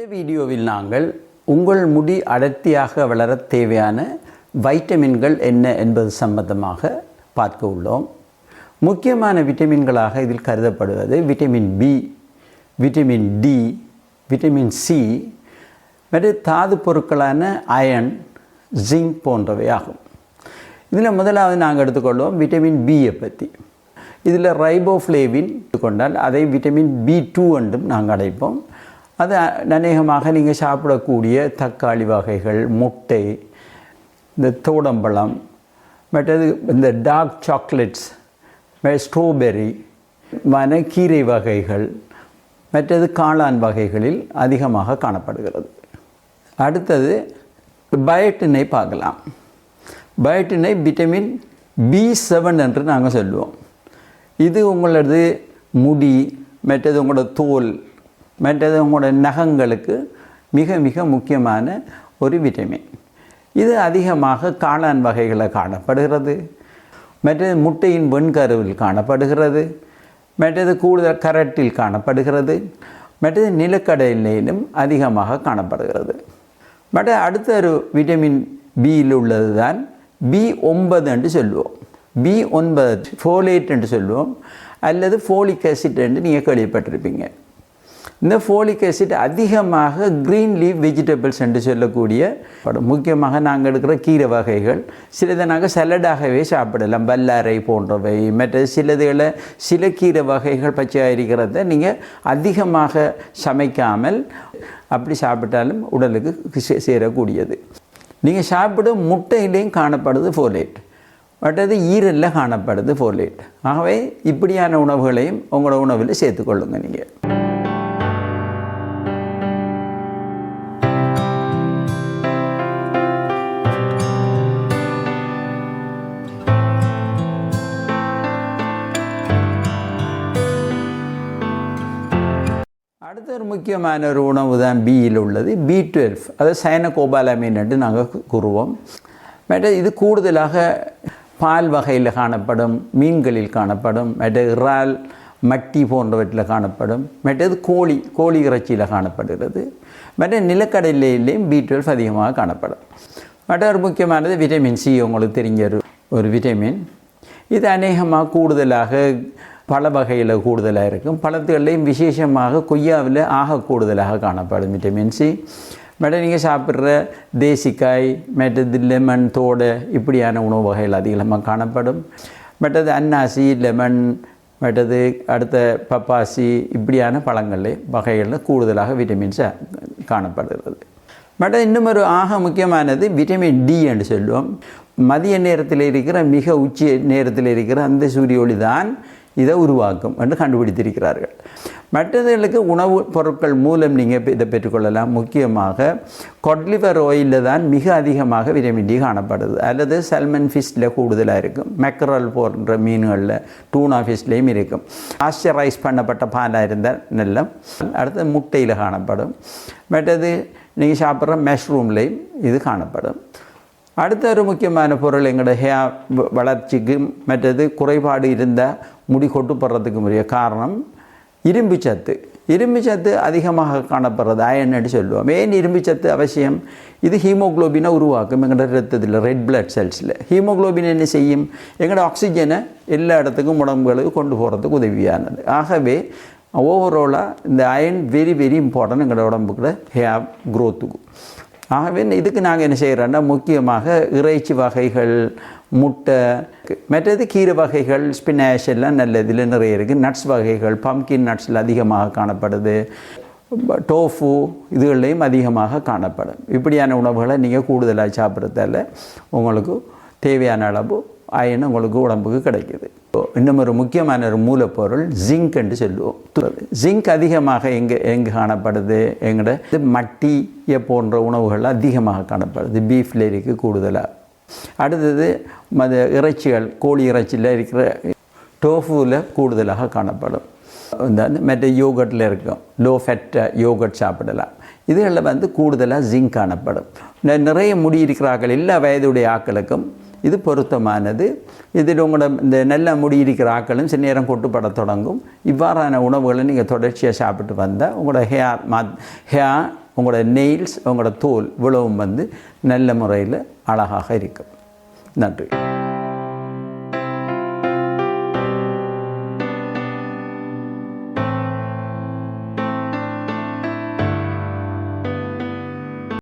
இந்த வீடியோவில் நாங்கள் உங்கள் முடி அடர்த்தியாக வளர தேவையான வைட்டமின்கள் என்ன என்பது சம்பந்தமாக பார்க்க உள்ளோம். முக்கியமான விட்டமின்களாக இதில் கருதப்படுவது vitamin B, vitamin D, vitamin C மற்றும் தாது பொருட்களான அயன், ஜிங்க் போன்றவை ஆகும். இதில் முதலாவது நாங்கள் எடுத்துக்கொள்வோம் விட்டமின் பியை பற்றி. இதில் ரைபோஃப்ளேவின் கொண்டால் அதை விட்டமின் B2 என்றும் நாங்கள் அழைப்போம். அது அநேகமாக நீங்கள் சாப்பிடக்கூடிய தக்காளி வகைகள், முட்டை, இந்த தோடம்பழம், மற்றது இந்த டார்க் சாக்லேட்ஸ், ஸ்ட்ராபெரி, கீரை வகைகள், மற்றது காளான் வகைகளில் அதிகமாக காணப்படுகிறது. அடுத்தது பயோட்டினை பார்க்கலாம். பயோட்டினை விட்டமின் B7 என்று நாங்கள் சொல்லுவோம். இது உங்களது முடி, மற்றது உங்களோட தோல், மற்றது உங்களோட நகங்களுக்கு மிக மிக முக்கியமான ஒரு விட்டமின். இது அதிகமாக காளான் வகைகளில் காணப்படுகிறது, மற்றது முட்டையின் வெண்கருவில் காணப்படுகிறது, மற்றது கூடுதல் கரட்டில் காணப்படுகிறது, மற்றது நிலக்கடலையிலும் அதிகமாக காணப்படுகிறது. அடுத்த ஒரு விட்டமின் பியில் உள்ளது தான் B9 என்று சொல்லுவோம். B9 ஃபோலேட் என்று சொல்லுவோம், அல்லது ஃபோலிக் ஆசிட் என்று நீங்கள் கேள்விப்பட்டிருப்பீங்க. இந்த ஃபோலிக் ஆசிட் அதிகமாக க்ரீன் லீஃப் வெஜிடபிள்ஸ் என்று சொல்லக்கூடிய முக்கியமாக நாங்கள் எடுக்கிற கீரை வகைகள், சிலதை நாங்கள் சலடாகவே சாப்பிடலாம், வல்லாரை போன்றவை, மற்ற சிலதுகளை சில கீரை வகைகள் பச்சையாக இருக்கிறத நீங்கள் அதிகமாக சமைக்காமல் அப்படி சாப்பிட்டாலும் உடலுக்கு சேரக்கூடியது. நீங்கள் சாப்பிடும் முட்டையிலையும் காணப்படுது ஃபோலேட், மற்றது ஈரலில் காணப்படுது ஃபோலேட். ஆகவே இப்படியான உணவுகளையும் உங்களோட உணவில் சேர்த்துக்கொள்ளுங்க. நீங்கள் அடுத்த ஒரு முக்கியமான ஒரு உணவு தான் பியில் உள்ளது B12. அது சயனோகோபாலமின் என்று நாங்கள் கூறுவோம். மற்ற இது கூடுதலாக பால் வகையில் காணப்படும், மீன்களில் காணப்படும், மற்ற இறால், மட்டி போன்றவற்றில் காணப்படும், மற்றது கோழி இறைச்சியில் காணப்படுகிறது, மற்ற நிலக்கடலையிலேயும் B12 அதிகமாக காணப்படும். மற்ற ஒரு முக்கியமானது விட்டமின் சி. உங்களுக்கு தெரிஞ்ச ஒரு விட்டமின். இது அநேகமாக கூடுதலாக பல வகையில் கூடுதலாக இருக்கும். பழத்துகள்லையும் விசேஷமாக கொய்யாவில் கூடுதலாக காணப்படும் விட்டமின் சி. நீங்கள் சாப்பிட்ற தேசிக்காய், மற்றது லெமன், தோடை இப்படியான உணவு வகைகள் அதிகமாக காணப்படும். மற்றது அன்னாசி, லெமன், மற்றது அடுத்த பப்பாசி இப்படியான பழங்கள் வகைகளில் கூடுதலாக விட்டமின்ஸ் காணப்படுகிறது. இன்னும் ஒரு முக்கியமானது விட்டமின் டி என்று சொல்லுவோம். மதிய நேரத்தில் இருக்கிற மிக உச்சி நேரத்தில் இருக்கிற அந்த சூரிய ஒளி தான் இதை உருவாக்கும் என்று கண்டுபிடித்திருக்கிறார்கள். மற்றதுகளுக்கு உணவுப் பொருட்கள் மூலம் நீங்கள் இதை பெற்றுக்கொள்ளலாம். முக்கியமாக கொட்லிவர் ஆயிலில் தான் மிக அதிகமாக விட்டமின் டி காணப்படுது, அல்லது சல்மன் ஃபிஷ்டில் கூடுதலாக இருக்கும், மெக்கரல் போன்ற மீன்களில், டூனா ஃபிஷ்லேயும் இருக்கும். பாஸ்டரைஸ் பண்ணப்பட்ட பாலாக இருந்தால் நல்ல. அடுத்து முட்டையில் காணப்படும், மற்றது நீங்கள் சாப்பிட்ற மஷ்ரூம்லேயும் இது காணப்படும். அடுத்த ஒரு முக்கியமான பொருள் எங்களோட ஹேர் வளர்ச்சிக்கு மற்றது குறைபாடு இருந்தால் முடி கொட்டுப்படுறதுக்கு முறைய காரணம் இரும்பு சத்து. இரும்பு சத்து அதிகமாக காணப்படுறது அயன் என்று சொல்லுவோம். ஏன் இரும்பு சத்து அவசியம்? இது ஹீமோக்ளோபினை உருவாக்கும். எங்களோட ரத்தத்தில், ரெட் பிளட் செல்ஸில் ஹீமோக்ளோபின் என்ன செய்யும்? எங்களோட ஆக்சிஜனை எல்லா இடத்துக்கும் உடம்புகளுக்கு கொண்டு போகிறதுக்கு உதவியானது. ஆகவே ஓவராலாக இந்த அயன் வெரி வெரி இம்பார்ட்டன்ட் எங்களோட உடம்புக்குள்ள ஹேர் க்ரோத்துக்கு. ஆகவே இதுக்கு நாங்கள் என்ன செய்கிறோன்னா, முக்கியமாக இறைச்சி வகைகள், முட்டை, மற்றது கீரை வகைகள், ஸ்பினாஷ் எல்லாம் நல்ல இதில் நிறைய இருக்குது. நட்ஸ் வகைகள், பம்கின் நட்ஸில் அதிகமாக காணப்படுது, டோஃபு இதுகள்லையும் அதிகமாக காணப்படும். இப்படியான உணவுகளை நீங்கள் கூடுதலாக சாப்பிட்றதால உங்களுக்கு தேவையான அளவு அயன் உங்களுக்கு உடம்புக்கு கிடைக்கிது. இன்னும் ஒரு முக்கியமான ஒரு மூலப்பொருள் ஜிங்க் என்று சொல்லுவோம். ஜிங்க் அதிகமாக எங்கே காணப்படுது? எங்கள்ட மட்டியை போன்ற உணவுகள் அதிகமாக காணப்படுது. பீஃபில் இருக்குது கூடுதலாக. அடுத்தது இறைச்சிகள், கோழி இறைச்சியில் இருக்கிற டோஃபுவில் கூடுதலாக காணப்படும். இந்த மற்ற யோகட்டில் இருக்கும், லோ ஃபேட்டை யோகட் சாப்பிடலாம். இதுகளில் கூடுதலாக ஜிங்க் காணப்படும். நிறைய முடி இருக்கிறார்கள், எல்லா வயதுடைய ஆக்களுக்கும் இது பொருத்தமானது. இதில் உங்களோட இந்த நல்ல முடி இருக்கிற ஆக்களும் சில நேரம் கொட்டுப்பட தொடங்கும். இவ்வாறான உணவுகளை நீங்கள் தொடர்ச்சியாக சாப்பிட்டு வந்தால் உங்களோட ஹேர் உங்களோட நெயில்ஸ் உங்களோட தோல் இவ்வளவும் வந்து நல்ல முறையில் அழகாக இருக்கும். நன்றி.